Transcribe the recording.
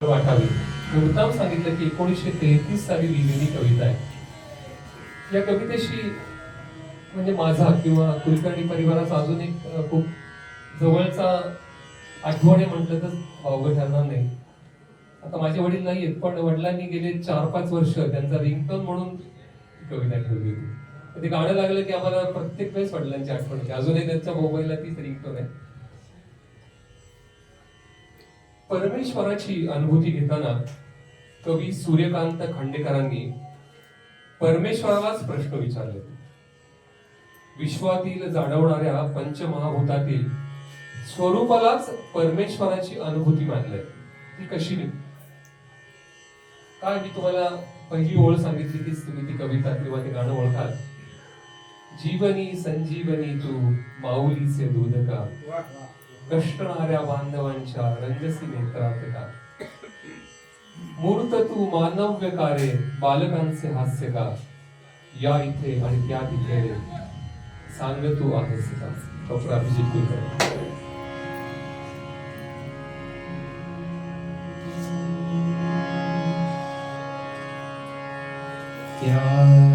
वाटावी. मुद्दाम सांगितलं की 1933 साली लिहिलेली कविता आहे. या कवितेशी म्हणजे माझा किंवा कुलकर्णी परिवाराचा अजून एक खूप जवळचा आठवण आहे म्हटलं तर अवघड ठरणार नाही. आता माझे वडील नाही आहेत, पण वडिलांनी गेले 4-5 वर्ष त्यांचा रिंगटोन म्हणून कविता ठेवली होती. ते गाणं लागलं की आम्हाला प्रत्येक वेळेस वडिलांची आठवण येते. अजूनही त्यांच्या मोबाईलला तीच रिंगटोन आहे. परमेश्वराची अनुभूती घेताना कवी सूर्यकांत खांडेकरांनी परमेश्वरालाच प्रश्न विचारले. विश्वातील जाणवणाऱ्या पंचमहाभूतातील स्वरूपालाच परमेश्वराची अनुभूती मानली. ती कशी? काय मी तुम्हाला पहिली ओळ सांगितली की तुम्ही ती कविता किंवा ते गाणं ओळखाल. जीवनी संजीवनी तू माऊलीचे दूध का, कष्टणाऱ्या बांधवांच्या रंजसी नेत्रात का, मूर्त तू मानव्य कारे बालकांचे हास्य का, या इथे आणि त्या तिथे रे सांग तू आहेस का. डॉक्टर अभिजित कुलकर्णी. Yeah.